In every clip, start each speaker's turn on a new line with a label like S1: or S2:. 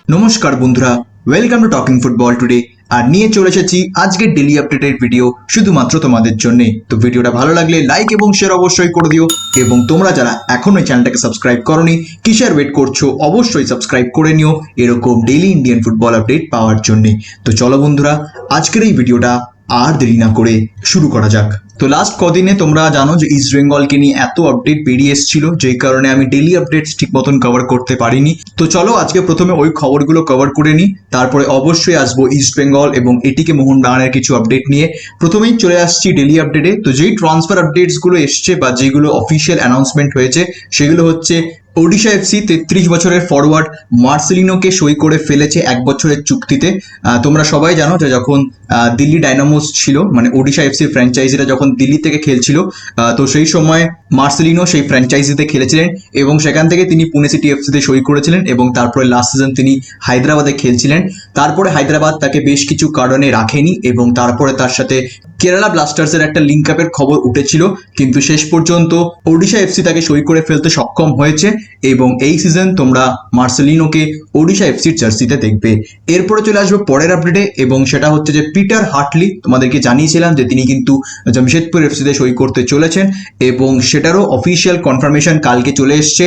S1: নমস্কার বন্ধুরা, welcome to talking football today. আর নিয়ে চলে এসেছি আজকের ডেলি আপডেটের ভিডিও শুধুমাত্র তোমাদের জন্য। তো ভিডিওটা ভালো লাগলে লাইক এবং শেয়ার অবশ্যই করে দিও, এবং তোমরা যারা এখনো এই চ্যানেলটাকে সাবস্ক্রাইব করোনি, কিসের ওয়েট করছো, অবশ্যই সাবস্ক্রাইব করে নিও এরকম ডেইলি ইন্ডিয়ান ফুটবল আপডেট পাওয়ার জন্য। তো চলো বন্ধুরা, আজকের এই ভিডিওটা আর দেরি না করে শুরু করা যাক। তো লাস্ট কদিনে তোমরা জানো যে ইস্ট বেঙ্গলকে নিয়ে এত আপডেট বেরিয়ে এসেছিল, যেই কারণে আমি ডেইলি আপডেটস ঠিক মতন কভার করতে পারিনি। তো চলো আজকে প্রথমে ওই খবরগুলো কভার করে নিই, তারপরে অবশ্যই আসবো ইস্ট বেঙ্গল এবং এটিকে মোহনবাগানের কিছু আপডেট নিয়ে। প্রথমেই চলে আসছি ডেইলি আপডেটে। তো যেই ট্রান্সফার আপডেটসগুলো এসছে বা যেগুলো অফিসিয়াল অ্যানাউন্সমেন্ট হয়েছে, সেগুলো হচ্ছে ওডিশা এফসি 33 বছরের ফরওয়ার্ড মার্সেলিনোকে সই করে ফেলেছে 1 বছরের চুক্তিতে। তোমরা সবাই জানো যে যখন দিল্লি ডায়নামোস ছিল, মানে ওডিশা এফসি ফ্র্যাঞ্চাইজিটা যখন দিল্লি থেকে খেলছিল, তো সেই সময় মার্সেলিনো সেই ফ্র্যাঞ্চাইজিতে খেলেছিলেন এবং সেখান থেকে তিনি পুনে সিটি এফসিতে সই করেছিলেন এবং তারপরে লাস্ট সিজন তিনি হায়দ্রাবাদে খেলছিলেন। তারপরে হায়দ্রাবাদ তাকে বেশ কিছু কারণে রাখেনি এবং তারপরে তার সাথে কেরালা ব্লাস্টার্সের একটা লিঙ্ক আপের খবর উঠেছিল, কিন্তু শেষ পর্যন্ত ওডিশা এফসি তাকে সই করে ফেলতে সক্ষম হয়েছে এবং এই সিজন তোমরা মার্সেলিনোকে ওডিশা এফসির জার্সিতে দেখবে। এরপরে চলে আসবো পরের আপডেটে, এবং সেটা হচ্ছে যে পিটার হার্টলি, তোমাদেরকে জানিয়েছিলাম যে তিনি কিন্তু জামশেদপুর এফসিতে সই করতে চলেছেন এবং সেটারও অফিসিয়াল কনফার্মেশন কালকে চলে এসছে।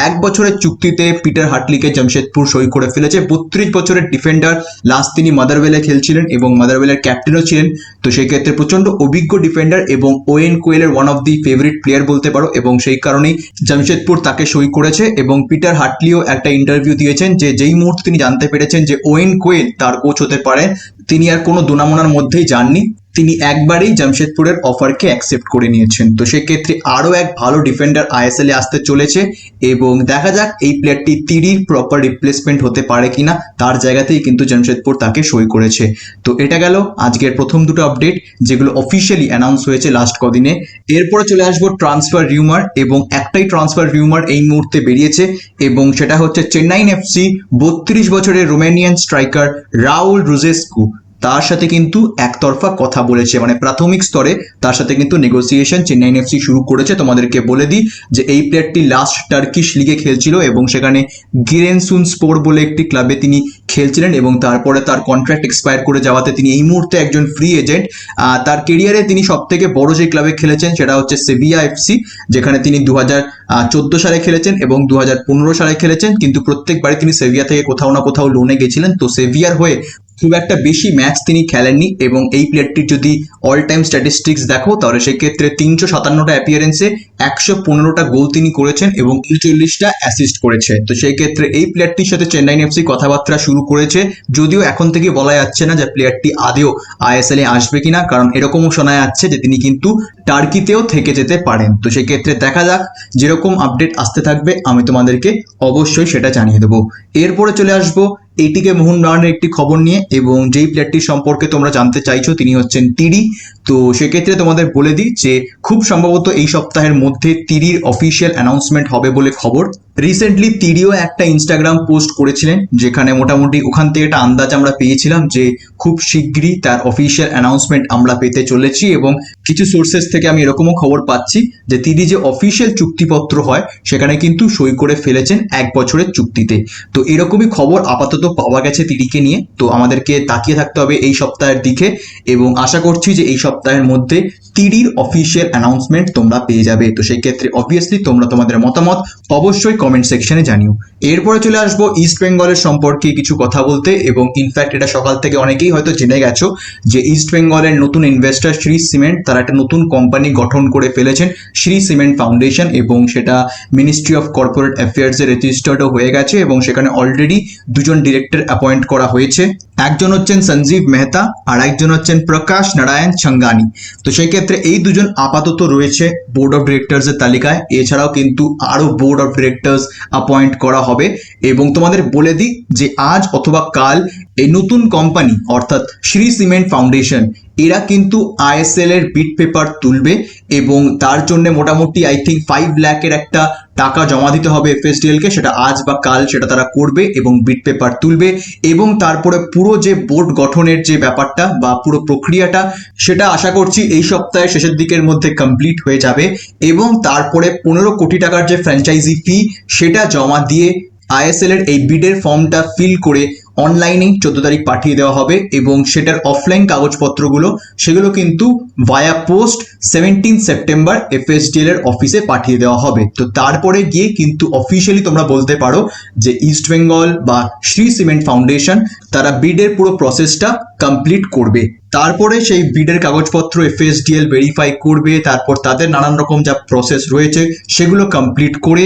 S1: 1 বছরের চুক্তিতে পিটার হার্টলিকে জামশেদপুর সই করে ফেলেছে। 32 বছরের ডিফেন্ডার, লাস্ট তিনি মাদারওয়েলে খেলছিলেন এবং মাদারওয়েলের ক্যাপ্টেনও ছিলেন। তো সেই ক্ষেত্রে প্রচন্ড অভিজ্ঞ ডিফেন্ডার এবং ওয়েন কোয়েলের one of the favourite player বলতে পারো, এবং সেই কারণেই জামশেদপুর তাকে সই করেছে। এবং পিটার হার্টলিও একটা ইন্টারভিউ দিয়েছেন যে যেই মুহূর্তে তিনি জানতে পেরেছেন যে ওয়েন কোয়েল তার কোচ হতে পারে, তিনি আর কোনো দোনামোনার মধ্যেই যাননি, তিনি একবারেই জামশেদপুরের অফারকে অ্যাকসেপ্ট করে নিয়েছেন। তো সেক্ষেত্রে আরও এক ভালো ডিফেন্ডার আইএসএল এ আসতে চলেছে এবং দেখা যাক এই প্লেয়ারটি তিরির প্রপার রিপ্লেসমেন্ট হতে পারে কিনা। তার জায়গাতেই কিন্তু জামশেদপুর তাকে সই করেছে। তো এটা গেল আজকের প্রথম দুটো আপডেট যেগুলো অফিসিয়ালি অ্যানাউন্স হয়েছে লাস্ট কদিনে। এরপরে চলে আসবো ট্রান্সফার রিউমার, এবং একটাই ট্রান্সফার রিউমার এই মুহূর্তে বেরিয়েছে এবং সেটা হচ্ছে চেন্নাইন এফসি 32 বছরের রোমানিয়ান স্ট্রাইকার রাউল রুজেস্কু, তার সাথে কিন্তু একতরফা কথা বলেছে, মানে প্রাথমিক স্তরে তার সাথে কিন্তু নেগোসিয়েশন চেন্নাইন এফসি শুরু করেছে। তোমাদেরকে বলে দিই যে এই প্লেয়ারটি লাস্ট টার্কিশ লিগে খেলছিল এবং সেখানে গিরেনসুনস্পোর বলে একটি ক্লাবে তিনি খেলছিলেন এবং তারপরে তার কন্ট্রাক্ট এক্সপায়ার করে যাওয়াতে তিনি এই মুহূর্তে একজন ফ্রি এজেন্ট। তার কেরিয়ারে তিনি সব থেকে বড় যে ক্লাবে খেলেছেন সেটা হচ্ছে সেভিয়া এফসি, যেখানে তিনি 2014 সালে খেলেছেন এবং 2015 সালে খেলেছেন, কিন্তু প্রত্যেকবারই তিনি সেভিয়া থেকে কোথাও না কোথাও লোনে গেছিলেন। তো সেভিয়ার হয়ে খুব একটা বেশি ম্যাচ তিনি খেলেননি এবং এই প্লেয়ারটির যদি অল টাইম স্ট্যাটিস্টিক্স দেখো তাহলে সেক্ষেত্রে 357টা অ্যাপিয়ারেন্সে 115টা গোল তিনি করেছেন এবং 39টা অ্যাসিস্ট করেছে। তো সেই ক্ষেত্রে এই প্লেয়ারটির সাথে চেন্নাইন এফসি কথাবার্তা শুরু করেছে, যদিও এখন থেকে বলা যাচ্ছে না যে প্লেয়ারটি আদেও আইএসএল এ আসবে কিনা, কারণ এরকমও শোনা যাচ্ছে যে তিনি কিন্তু টার্কিতেও থেকে যেতে পারেন। তো সেই ক্ষেত্রে দেখা যাক, যেরকম আপডেট আসতে থাকবে আমি তোমাদেরকে অবশ্যই সেটা জানিয়ে দেবো। এরপরে চলে আসবো এটিকে মোহনবাগানের একটি খবর নিয়ে, এবং যেই প্লেয়ারটির সম্পর্কে তোমরা জানতে চাইছো তিনি হচ্ছেন তিরি। তো সেক্ষেত্রে তোমাদের বলে দিই যে খুব সম্ভবত এই সপ্তাহের মধ্যে তিরির অফিসিয়াল অ্যানাউন্সমেন্ট হবে বলে খবর। রিসেন্টলি তিরিও একটা ইনস্টাগ্রাম পোস্ট করেছিলেন, যেখানে মোটামুটি ওখান থেকে একটা আন্দাজ আমরা পেয়েছিলাম যে খুব শীঘ্রই তার অফিসিয়াল অ্যানাউন্সমেন্ট আমরা পেতে চলেছি, এবং কিছু সোর্সেস থেকে আমি এরকমও খবর পাচ্ছি যে তিরি যে অফিসিয়াল চুক্তিপত্র হয় সেখানে কিন্তু সই করে ফেলেছেন 1 বছরের চুক্তিতে। তো এরকমই খবর আপাতত পাওয়া গেছে তিরিকে নিয়ে। তো আমাদেরকে তাকিয়ে থাকতে হবে এই সপ্তাহের দিকে, এবং আশা করছি যে এই সপ্তাহের মধ্যে তিরির অফিসিয়াল অ্যানাউন্সমেন্ট তোমরা পেয়ে যাবে। তো সেই ক্ষেত্রে অবভিয়াসলি তোমরা তোমাদের মতামত অবশ্যই কমেন্ট সেকশনে জানিও। এরপরে চলে আসবো ইস্ট বেঙ্গলের সম্পর্কে কিছু কথা বলতে, এবং ইনফ্যাক্ট এটা সকাল থেকে অনেকেই হয়তো জেনে গেছো যে ইস্ট বেঙ্গলের নতুন ইনভেস্টর শ্রী সিমেন্ট তারা একটা নতুন কোম্পানি গঠন করে ফেলেছেন, শ্রী সিমেন্ট ফাউন্ডেশন, এবং সেটা মিনিস্ট্রি অফ কর্পোরেট অ্যাফেয়ার্সে রেজিস্টার্ডও হয়ে গেছে এবং সেখানে অলরেডি দুজন ডিরেক্টর অ্যাপয়েন্ট করা হয়েছে। একজন হচ্ছেন সঞ্জীব মেহতা আর একজন হচ্ছেন প্রকাশ নারায়ণ ছঙ্গানি। তো সেই ক্ষেত্রে এই দুজন আপাতত রয়েছে বোর্ড অফ ডিরেক্টরসের তালিকায়। এছাড়াও কিন্তু আরো বোর্ড অফ ডিরেক্টরস অ্যাপয়েন্ট করা হবে, এবং তোমাদের বলে দিই যে আজ অথবা কাল এই নতুন কোম্পানি অর্থাৎ শ্রী সিমেন্ট ফাউন্ডেশন এরা কিন্তু আইএসএল এর বিট পেপার তুলবে, এবং তার জন্য মোটামুটি আই থিঙ্ক 5 লাখের একটা টাকা জমা দিতে হবে এফএসডিএল কে। সেটা আজ বা কাল সেটা তারা করবে এবং বিট পেপার তুলবে, এবং তারপরে পুরো যে বোর্ড গঠনের যে ব্যাপারটা বা পুরো প্রক্রিয়াটা সেটা আশা করছি এই সপ্তাহের শেষের দিকের মধ্যে কমপ্লিট হয়ে যাবে, এবং তারপরে 15 কোটি টাকার যে ফ্র্যাঞ্চাইজি ফি সেটা জমা দিয়ে আইএসএল এর এই বিডের ফর্মটা ফিল করে অনলাইনেই 14 তারিখ পাঠিয়ে দেওয়া হবে এবং সেটার অফলাইন কাগজপত্রগুলো সেগুলো কিন্তু ভায়া পোস্ট 17 সেপ্টেম্বর এফএসডিএল এর অফিসে পাঠিয়ে দেওয়া হবে। তো তারপরে গিয়ে কিন্তু অফিসিয়ালি তোমরা বলতে পারো যে ইস্ট বেঙ্গল বা শ্রী সিমেন্ট ফাউন্ডেশন তারা বিডের পুরো প্রসেসটা কমপ্লিট করবে। তারপরে সেই বিডের কাগজপত্র এফএসডিএল ভেরিফাই করবে, তারপর তাদের নানান রকম যা প্রসেস রয়েছে সেগুলো কমপ্লিট করে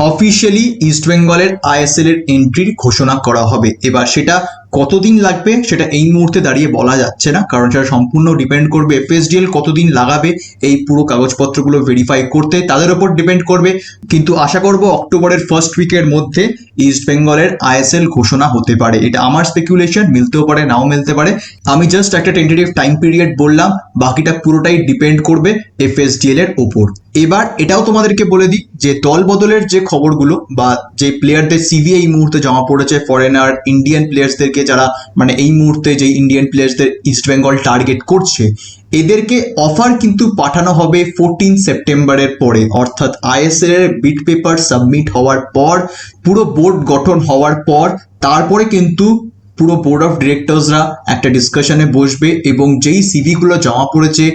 S1: অফিসিয়ালি ইস্ট বেঙ্গলের আইএসএল এর এন্ট্রির ঘোষণা করা হবে। এবার সেটা কতদিন লাগবে সেটা এই মুহূর্তে দাঁড়িয়ে বলা যাচ্ছে না, কারণ সেটা সম্পূর্ণ ডিপেন্ড করবে এফএসডিএল কতদিন লাগাবে এই পুরো কাগজপত্রগুলো ভেরিফাই করতে, তাদের উপর ডিপেন্ড করবে। কিন্তু আশা করব অক্টোবরের ফার্স্ট উইকের মধ্যে ইস্ট বেঙ্গলের আইএসএল ঘোষণা হতে পারে। এটা আমার স্পেকুলেশন, মিলতেও পারে নাও মিলতে পারে। আমি জাস্ট একটা টেন্টেটিভ টাইম পিরিয়ড বললাম, বাকিটা পুরোটাই ডিপেন্ড করবে এফএসডিএল এর ওপর। এবার এটাও তোমাদেরকে বলে দিই যে দল বদলের যে খবরগুলো বা যে প্লেয়ারদের সিভি এই মুহূর্তে জমা পড়েছে, ফরেনার ইন্ডিয়ান প্লেয়ার্সদেরকে যারা মানে এই মুহূর্তে যে ইন্ডিয়ান প্লেয়ার্সদের ইস্ট বেঙ্গল টার্গেট করছে, এদেরকে অফার কিন্তু পাঠানো হবে 14 সেপ্টেম্বরের পরে, অর্থাৎ আইএসএল এর বিড পেপার সাবমিট হওয়ার পর, পুরো বোর্ড গঠন হওয়ার পর, তারপরে কিন্তু পুরো বোর্ড অফ ডিরেক্টরসরা একটা ডিসকাশনে বসবে এবং যেই সিভিগুলো জমা পড়েছে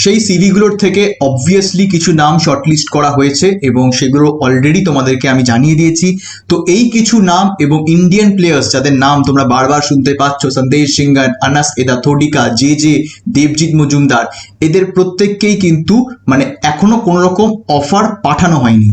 S1: সেই সিভিগুলোর থেকে অবভিয়াসলি কিছু নাম শর্টলিস্ট করা হয়েছে এবং সেগুলো অলরেডি তোমাদেরকে আমি জানিয়ে দিয়েছি। তো এই কিছু নাম এবং ইন্ডিয়ান প্লেয়ার্স যাদের নাম তোমরা বারবার শুনতে পাচ্ছ, সন্দেশ সিংহান, আনাস এদা থোডিকা, জে জে, দেবজিৎ মজুমদার, এদের প্রত্যেককেই কিন্তু মানে এখনো কোনো রকম অফার পাঠানো হয়নি।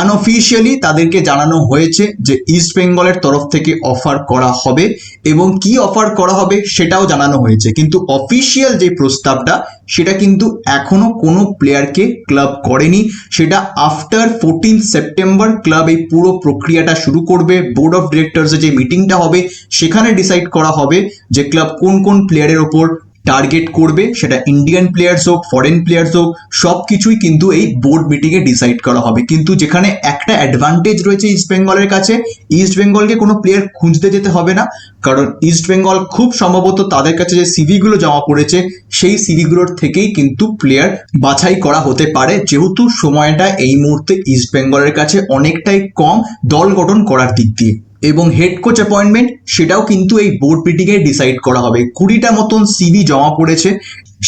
S1: আনঅফিশিয়ালি তাদেরকে জানানো হয়েছে যে ইস্ট বেঙ্গলের তরফ থেকে অফার করা হবে এবং কি অফার করা হবে সেটাও জানানো হয়েছে, কিন্তু অফিসিয়াল যে প্রস্তাবটা সেটা কিন্তু এখনো কোনো প্লেয়ারকে ক্লাব করেনি। সেটা আফটার 14 সেপ্টেম্বর ক্লাব এই পুরো প্রক্রিয়াটা শুরু করবে। বোর্ড অফ ডিরেক্টরসের যে মিটিংটা হবে সেখানে ডিসাইড করা হবে যে ক্লাব কোন কোন প্লেয়ারের ওপর টার্গেট করবে, সেটা ইন্ডিয়ান প্লেয়ার্স হোক ফরেন প্লেয়ার্স হোক, সব কিছুই কিন্তু এই বোর্ড মিটিংয়ে ডিসাইড করা হবে। কিন্তু যেখানে একটা অ্যাডভান্টেজ রয়েছে ইস্ট বেঙ্গলের কাছে, ইস্ট বেঙ্গলকে কোনো প্লেয়ার খুঁজতে যেতে হবে না, কারণ ইস্ট বেঙ্গল খুব সম্ভবত তাদের কাছে যে সিভিগুলো জমা পড়েছে সেই সিভিগুলোর থেকেই কিন্তু প্লেয়ার বাছাই করা হতে পারে, যেহেতু সময়টা এই মুহূর্তে ইস্ট বেঙ্গলের কাছে অনেকটাই কম দল গঠন করার দিক দিয়ে। এবং হেড কোচ অ্যাপয়েন্টমেন্ট সেটাও কিন্তু এই বোর্ড মিটিংয়ে ডিসাইড করা হবে। 20টা মতন সিভি জমা পড়েছে,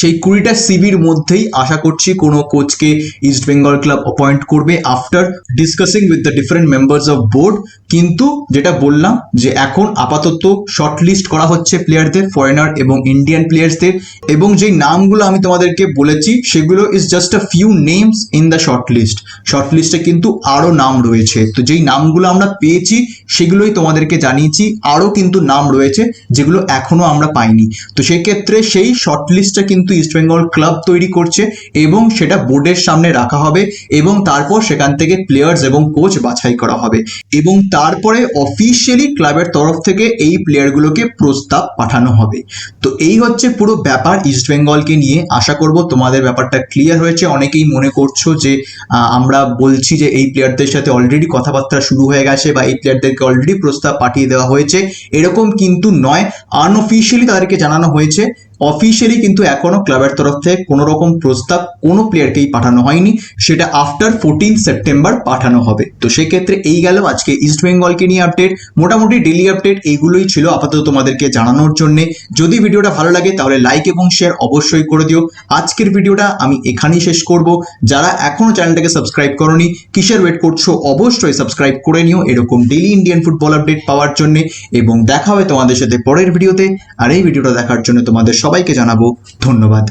S1: সেই 20টা সিভির মধ্যেই আশা করছি কোনো কোচকে ইস্ট বেঙ্গল ক্লাব অ্যাপয়েন্ট করবে after discussing with the different members of board. কিন্তু যেটা বললাম যে এখন আপাতত শর্ট লিস্ট করা হচ্ছে প্লেয়ারদের, ফরেনার এবং ইন্ডিয়ান প্লেয়ার্সদের, এবং যেই নামগুলো আমি তোমাদেরকে বলেছি সেগুলো is just a few names in the short list. Short লিস্টে কিন্তু আরও নাম রয়েছে, তো যেই নামগুলো আমরা পেয়েছি সেগুলোই তোমাদেরকে জানিয়েছি। আরও কিন্তু নাম রয়েছে যেগুলো এখনো আমরা পাইনি। তো সেই ক্ষেত্রে সেই শর্ট লিস্টটা কিন্তু ইস্ট বেঙ্গল ক্লাব তৈরি করছে এবং সেটা বোর্ডের সামনে রাখা হবে এবং তারপর সেখান থেকে প্লেয়ার্স এবং কোচ বাছাই করা হবে এবং তারপরে অফিসিয়ালি ক্লাবের তরফ থেকে এই প্লেয়ারগুলোকে প্রস্তাব পাঠানো হবে। তো এই হচ্ছে পুরো ব্যাপার ইস্ট বেঙ্গলকে নিয়ে। আশা করব তোমাদের ব্যাপারটা ক্লিয়ার হয়েছে। অনেকেই মনে করছো যে আমরা বলছি যে এই প্লেয়ারদের সাথে অলরেডি কথাবার্তা শুরু হয়ে গেছে বা এই প্লেয়ারদেরকে অলরেডি প্রস্তাব পাঠিয়ে দেওয়া হয়েছে, এরকম কিন্তু নয়। আনঅফিসিয়ালি তাদেরকে জানানো হয়েছে, অফিসিয়ালি কিন্তু এখনো ক্লাবের তরফ থেকে কোনো রকম প্রস্তাব কোনো প্লেয়ারকেই পাঠানো হয়নি, সেটা আফটার 14 সেপ্টেম্বর পাঠানো হবে। তো সেক্ষেত্রে এই গেল আজকে ইস্ট বেঙ্গলকে নিয়ে আপডেট। মোটামুটি ডেইলি আপডেট এইগুলোই ছিল আপাতত তোমাদেরকে জানানোর জন্য। যদি ভিডিওটা ভালো লাগে তাহলে লাইক এবং শেয়ার অবশ্যই করে দিও। আজকের ভিডিওটা আমি এখানেই শেষ করব। যারা এখনো চ্যানেলটাকে সাবস্ক্রাইব করোনি, কিসের ওয়েট করছো, অবশ্যই সাবস্ক্রাইব করে নিও এরকম ডেইলি ইন্ডিয়ান ফুটবল আপডেট পাওয়ার জন্য। এবং দেখা হবে তোমাদের সাথে পরের ভিডিওতে। আর এই ভিডিওটা দেখার জন্য তোমাদের সবাইকে জানাবো ধন্যবাদ।